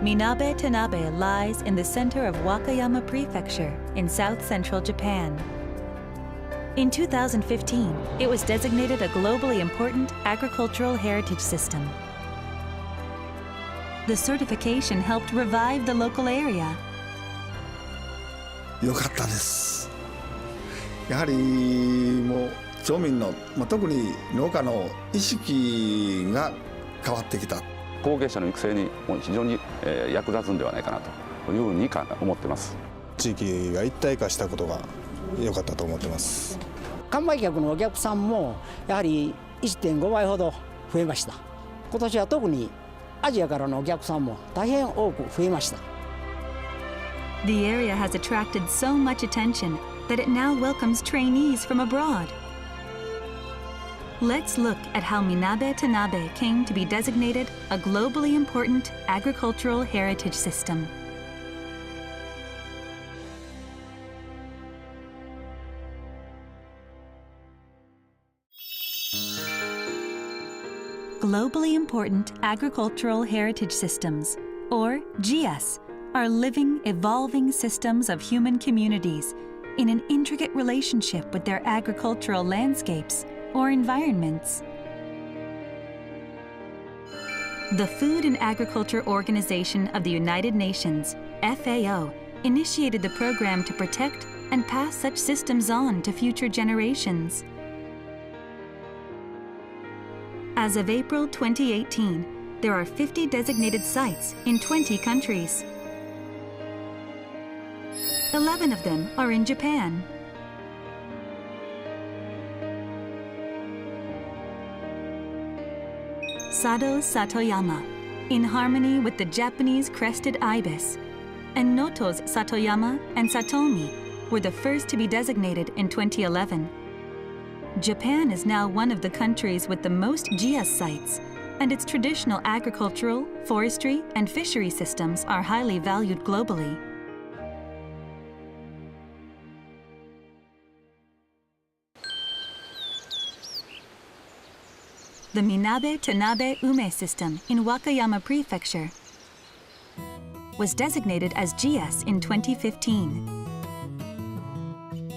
Minabe-Tanabe lies in the center of Wakayama prefecture in south-central Japan. In 2015, it was designated a globally important agricultural heritage system. The certification helped revive the local area. 良かったです。やはりもう町民の、特に農家の意識が変わってきた。後継者の育成にも非常に役立つんではないかなというふうに思ってます。地域が一体化したことが良かったと思ってます。販売客のお客さんもやはり 1.5 倍ほど増えました。今年は特にアジアからのお客さんも大変多く増えました。The area has attracted so much attention that it now welcomes trainees from abroad. Let's look at how Minabe-Tanabe came to be designated a globally important agricultural heritage system. Globally important agricultural heritage systems, or GIAHS, are living, evolving systems of human communities in an intricate relationship with their agricultural landscapes or environments. The Food and Agriculture Organization of the United Nations, FAO, initiated the program to protect and pass such systems on to future generations. As of April 2018, there are 50 designated sites in 20 countries. 11 of them are in Japan. Sado Satoyama, in harmony with the Japanese crested ibis, and Noto's Satoyama and Satomi were the first to be designated in 2011. Japan is now one of the countries with the most GIAHS sites, and its traditional agricultural, forestry, and fishery systems are highly valued globally. The Minabe-Tanabe Ume system in Wakayama prefecture was designated as GIAHS in 2015.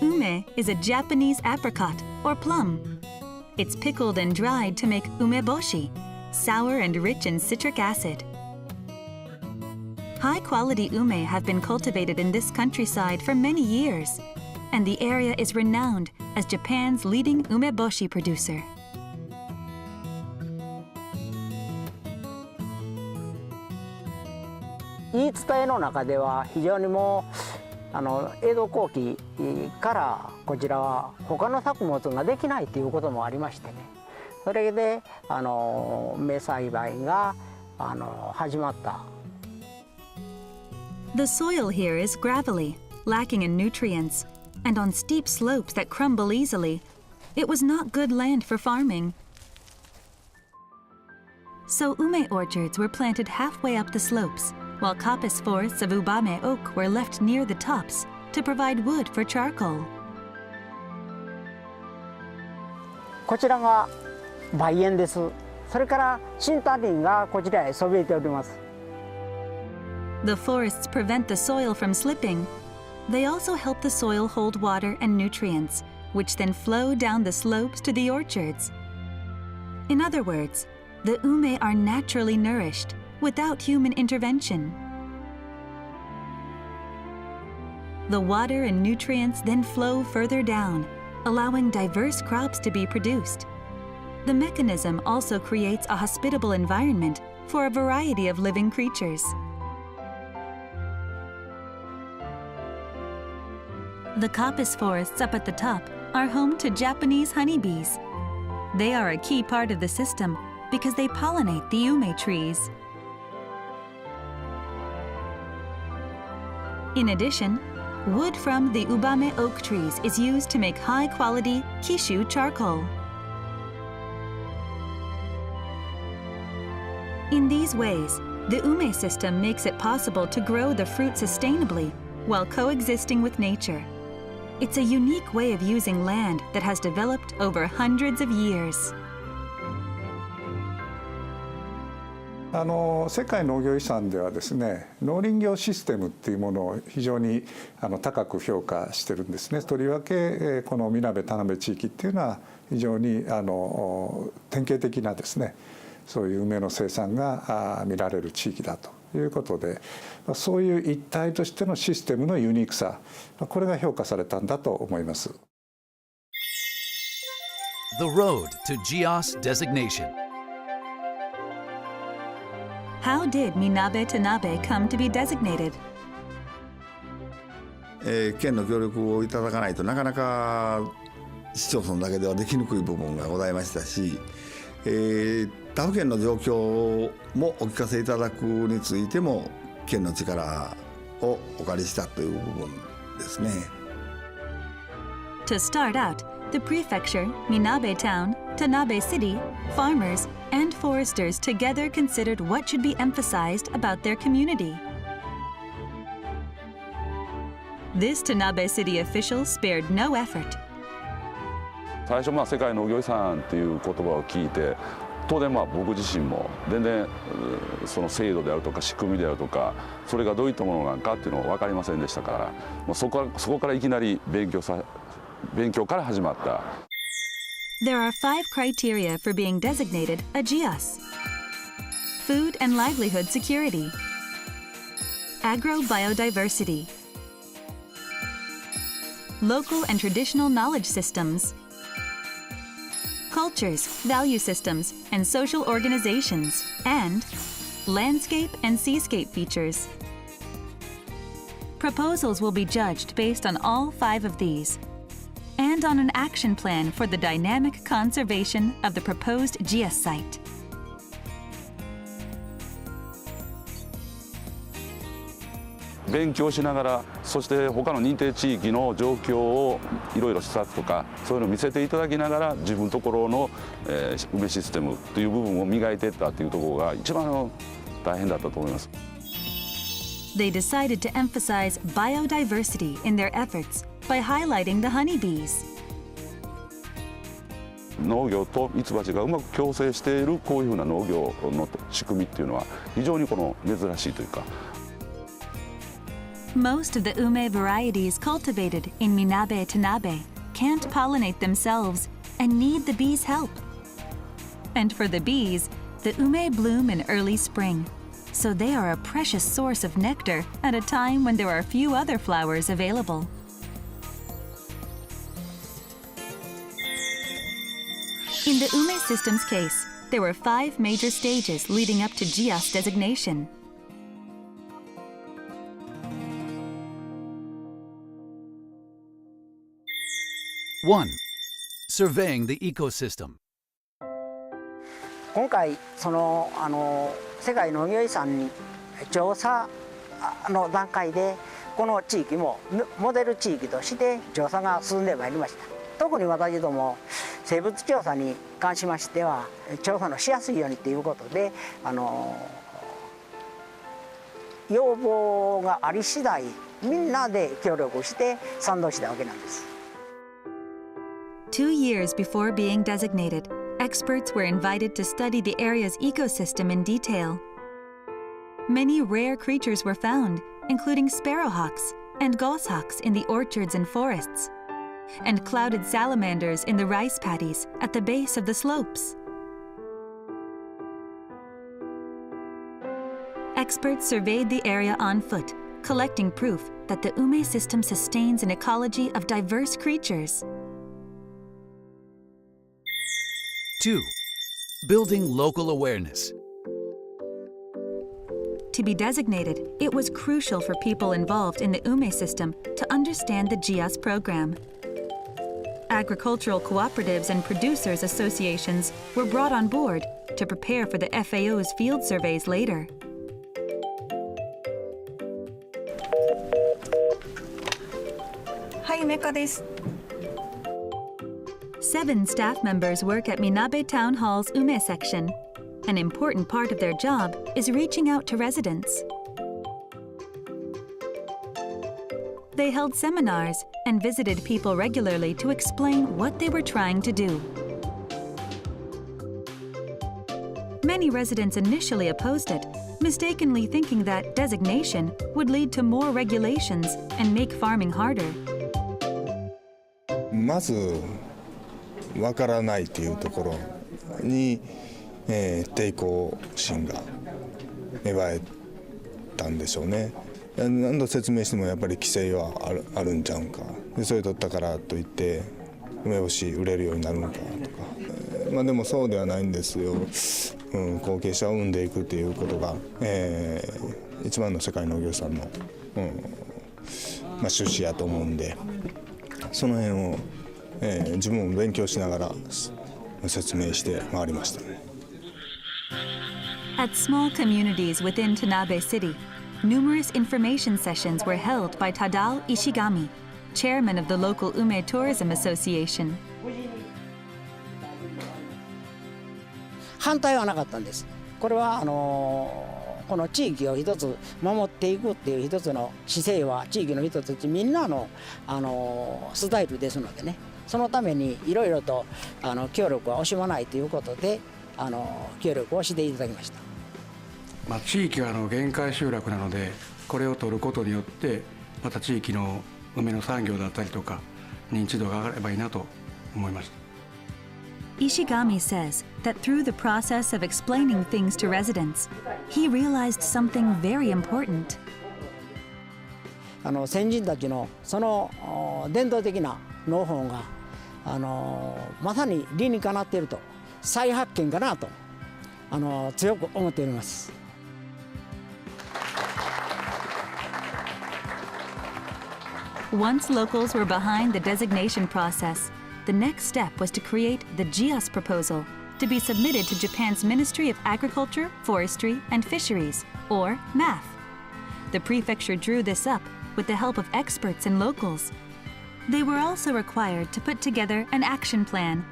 Ume is a Japanese apricot or plum. It's pickled and dried to make umeboshi, sour and rich in citric acid. High-quality ume have been cultivated in this countryside for many years, and the area is renowned as Japan's leading umeboshi producer. 言い伝えの中では非常にもう江戸後期からこちらは他の作物ができないということもありましてね、それで芽栽培が始まった。The soil here is gravelly, lacking in nutrients, and on steep slopes that crumble easily. It was not good land for farming. So ume orchards were planted halfway up the slopes, while coppice forests of ubame oak were left near the tops to provide wood for charcoal. こちらが梅園です。それから新丹林がこちらへそびえております。The forests prevent the soil from slipping. They also help the soil hold water and nutrients, which then flow down the slopes to the orchards. In other words, the ume are naturally nourished without human intervention. The water and nutrients then flow further down, allowing diverse crops to be produced. The mechanism also creates a hospitable environment for a variety of living creatures. The coppice forests up at the top are home to Japanese honeybees. They are a key part of the system because they pollinate the ume trees. In addition, wood from the ubame oak trees is used to make high-quality kishu charcoal. In these ways, the ume system makes it possible to grow the fruit sustainably while coexisting with nature. It's a unique way of using land that has developed over hundreds of years. 世界農業遺産ではですね、農林業システムっていうものを非常に高く評価してるんですね。とりわけこのMinabe-Tanabe地域っていうのは非常に典型的なですね、そういう梅の生産が見られる地域だということで、そういう一体としてのシステムのユニークさ、これが評価されたんだと思います。The road to GIAHS designation. How did Minabe-Tanabe come to be designated? 県の協力をいただかないとなかなか市町村だけではできにくい部分がございましたし、他府県の状況もお聞かせいただくについても県の力をお借りしたという部分ですね。To start out, the prefecture, Minabe Town, Tanabe City, farmers, and foresters together considered what should be emphasized about their community. This Tanabe City official spared no effort. 最初世界農業遺産っていう言葉を聞いて、当然僕自身も全然その制度であるとか仕組みであるとか、それがどういったものなのかっていうのは分かりませんでしたから、そこからいきなり勉強から始まった。There are 5 criteria for being designated a GIAHS. Food and livelihood security, agrobiodiversity, local and traditional knowledge systems, cultures, value systems, and social organizations, and landscape and seascape features. Proposals will be judged based on all 5 of these, and on an action plan for the dynamic conservation of the proposed GIAHS site. 勉強しながら、そして他の認定地域の状況をいろいろ視察とかそういうのを見せていただきながら、自分のところの、梅システムという部分を磨いていったというところが一番大変だったと思います。They decided to emphasize biodiversity in their efforts by highlighting the honeybees. 農業とミツバチがうまく共生しているこういうふうな農業の仕組みっていうのは非常に珍しいというか。Most of the ume varieties cultivated in Minabe-Tanabe can't pollinate themselves and need the bees' help. And for the bees, the ume bloom in early spring, so they are a precious source of nectar at a time when there are few other flowers available. In the ume system's case, there were 5 major stages leading up to GIAHS designation. One, surveying the ecosystem. 今回世界農業遺産に調査の段階でこの地域もモデル地域として調査が進んでまいりました。特に私ども生物調査に関しましては調査のしやすいようにということで要望があり次第みんなで協力して賛同したわけなんです。2 years before being designated, experts were invited to study the area's ecosystem in detail. Many rare creatures were found, including sparrowhawks and goshawks in the orchards and forests, and clouded salamanders in the rice paddies at the base of the slopes. Experts surveyed the area on foot, collecting proof that the ume system sustains an ecology of diverse creatures. 2, building local awareness. To be designated, it was crucial for people involved in the ume system to understand the GIAHS program. Agricultural cooperatives and producers associations were brought on board to prepare for the FAO's field surveys later. Hi, Meka desu. 7 staff members work at Minabe Town Hall's ume section. An important part of their job is reaching out to residents. They held seminars and visited people regularly to explain what they were trying to do. Many many residents initially opposed it, mistakenly thinking that designation would lead to more regulations and make farming harder. まずわからないというところに、抵抗心が芽生えたんでしょうね。何度説明してもやっぱり規制はあるんちゃうんか。でそれ取ったからといって梅干し売れるようになるのかとか。まあでもそうではないんですよ。後継者を生んでいくということが、一番の世界農業さんの、趣旨やと思うんで、その辺を、自分も勉強しながら説明して回りましたね。At small communities within Tanabe City, numerous information sessions were held by Tadao Ishigami, chairman of the local Ume Tourism Association. 反対はなかったんです。これはこの地域を一つ守っていくっていう一つの姿勢は地域の人たちみんなの、スタイルですのでね、そのためにいろいろと協力は惜しまないということで協力をしていただきました。地域は限界集落なので、これを取ることによってまた地域の梅の産業だったりとか認知度が上がればいいなと思いました。Ishigami says that through the process of explaining things to residents, he realized something very important. 先人たちのその伝統的な農法がまさに理にかなっていると、再発見かなと強く思っております。Once locals were behind the designation process, the next step was to create the GIAHS proposal to be submitted to Japan's Ministry of Agriculture, Forestry, and Fisheries, or MAF. The prefecture drew this up with the help of experts and locals. They were also required to put together an action plan,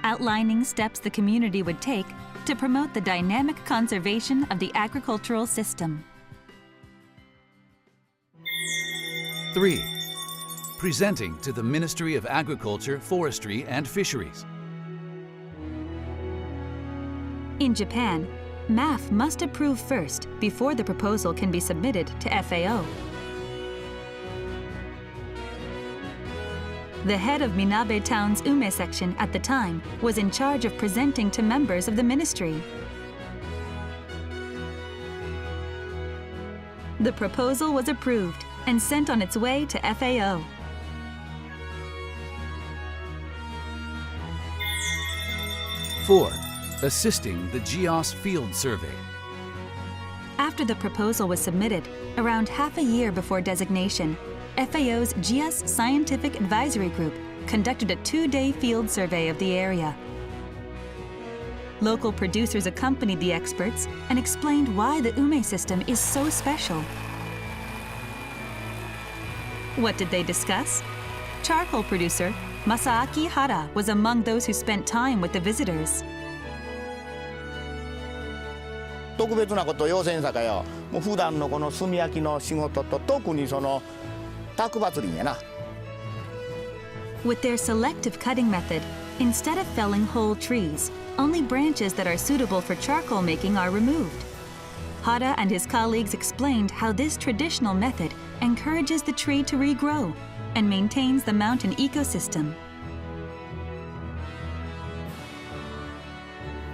outlining steps the community would take to promote the dynamic conservation of the agricultural system. 3. Presenting to the Ministry of Agriculture, Forestry, and Fisheries. In Japan, MAF must approve first before the proposal can be submitted to FAO. The head of Minabe Town's Ume section at the time was in charge of presenting to members of the ministry. The proposal was approved and sent on its way to FAO. 4. Assisting the GIAHS field survey. After the proposal was submitted, around half a year before designation, FAO's GIAHS Scientific Advisory Group conducted a 2-day field survey of the area. Local producers accompanied the experts and explained why the Ume system is so special. What did they discuss? Charcoal producer Masaaki Hara was among those who spent time with the visitors. 特別なことを要せんさかよ。もう普段のこの炭焼きの仕事と特にその卓抜林やな。With their selective cutting method, instead of felling whole trees, only branches that are suitable for charcoal making are removed. Hara and his colleagues explained how this traditional method encourages the tree to regrow and maintains the mountain ecosystem.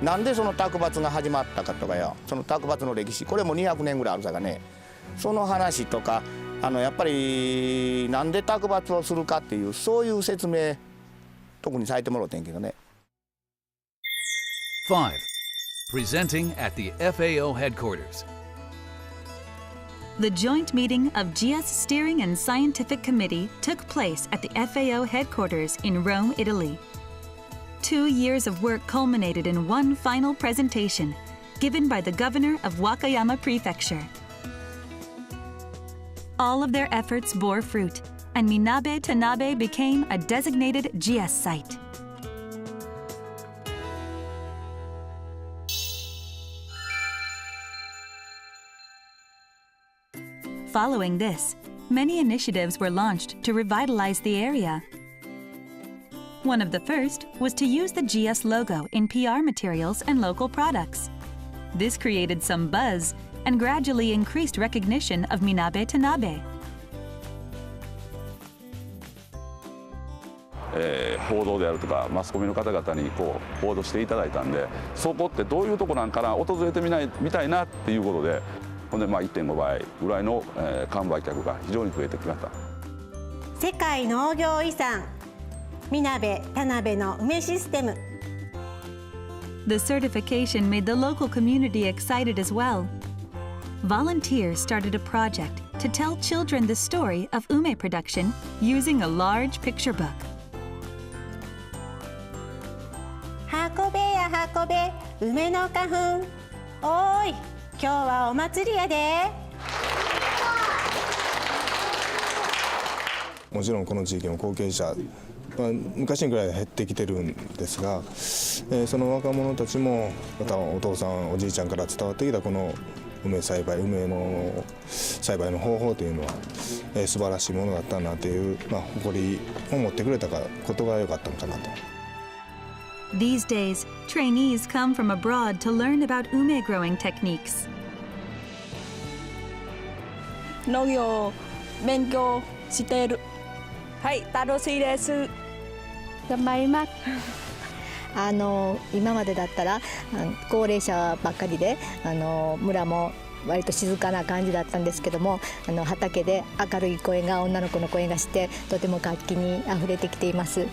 なんでその卓抜が始まったかとかよ、その卓抜の歴史、これも200年ぐらいあるさかね、その話とかやっぱりなんで卓抜をするかっていうそういう説明特にされてもらってんけどね。5. Presenting at the FAO headquarters. The joint meeting of GIAHS Steering and Scientific Committee took place at the FAO headquarters in Rome, Italy. 2 years of work culminated in one final presentation given by the governor of Wakayama prefecture. All of their efforts bore fruit, and Minabe-Tanabe became a designated GIAHS site. Following this, many initiatives were launched to revitalize the area. One of the first was to use the GIAHS logo in PR materials and local products. This created some buzz and gradually increased recognition of Minabe-Tanabe. 報道であるとかマスコミの方々にこう報道していただいたんで、そこってどういうとこなんかな、訪れてみたいなっていうことで、ほんで1.5倍ぐらいの完売客が非常に増えてきました。世界農業遺産Minabe-Tanabeの梅システム。 The certification made the local community excited as well. Volunteers started a project to tell children the story of ume production using a large picture book. 運べや運べ梅の花粉。おーい、今日はお祭りやで。もちろんこの地域の後継者は昔に比べ減ってきてるんですが、その若者たちもまたお父さんおじいちゃんから伝わってきたこの梅の栽培の方法というのは、素晴らしいものだったなという、誇りを持ってくれたことが良かったのかなと。These days, trainees come from abroad to learn about ume growing techniques. 農業勉強している。はい、楽しいです。頑張ります。今までだったら高齢者ばっかりで村も割と静かな感じだったんですけども、畑で明るい声が女の子の声がしてとても活気にあふれてきています。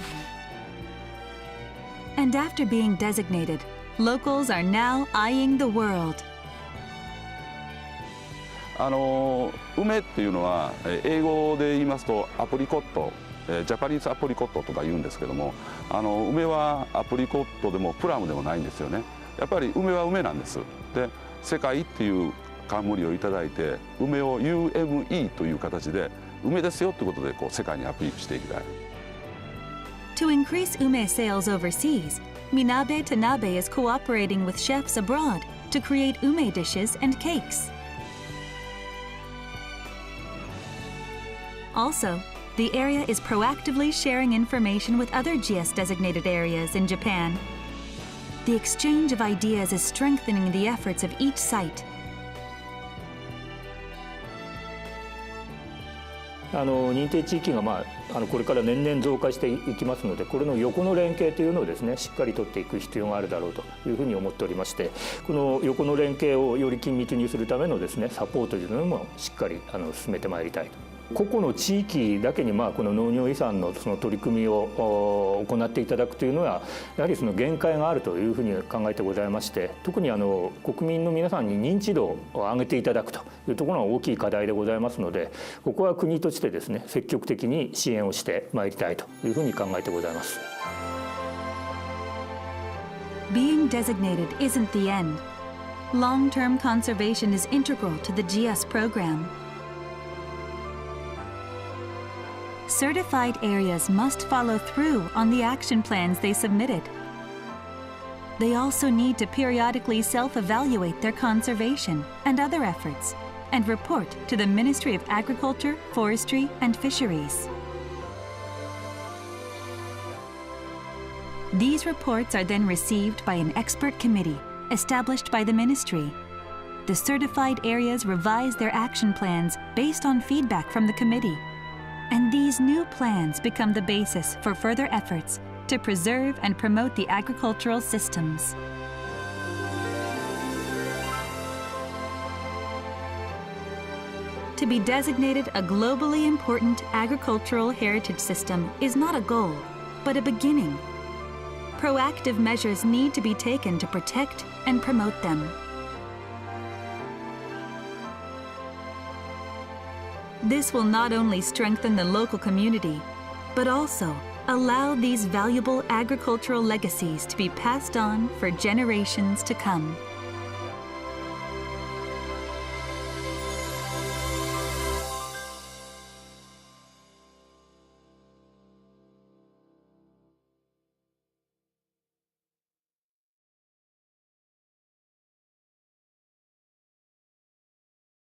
And after being designated, locals are now eyeing the world. 梅っていうのは英語で言いますとアプリコット、ジャパニーズアプリコットとか言うんですけども、梅はアプリコットでもプラムでもないんですよね。やっぱり梅は梅なんです。で、世界っていう冠をいただいて、梅を UME という形で梅ですよということでこう世界にアピールしていきたい。To increase ume sales overseas, Minabe-Tanabe is cooperating with chefs abroad to create ume dishes and cakes. Also, the area is proactively sharing information with other GIAHS-designated areas in Japan. The exchange of ideas is strengthening the efforts of each site. 認定地域が、これから年々増加していきますので、これの横の連携というのをですね、しっかりとっていく必要があるだろうというふうに思っておりまして、この横の連携をより緊密にするためのですね、サポートというのもしっかり進めてまいりたいと。個々の地域だけにこの農業遺産のその取り組みを行っていただくというのはやはりその限界があるというふうに考えてございまして、特に国民の皆さんに認知度を上げていただくというところが大きい課題でございますので、ここは国としてですね、積極的に支援をしてまいりたいというふうに考えてございます。Being designated isn't the end. Long-term conservation is integral to the GIAHS program. Certified areas must follow through on the action plans they submitted. They also need to periodically self-evaluate their conservation and other efforts and report to the Ministry of Agriculture, Forestry, and Fisheries. These reports are then received by an expert committee established by the ministry. The certified areas revise their action plans based on feedback from the committee. And these new plans become the basis for further efforts to preserve and promote the agricultural systems. To be designated a globally important agricultural heritage system is not a goal, but a beginning. Proactive measures need to be taken to protect and promote them. This will not only strengthen the local community, but also allow these valuable agricultural legacies to be passed on for generations to come.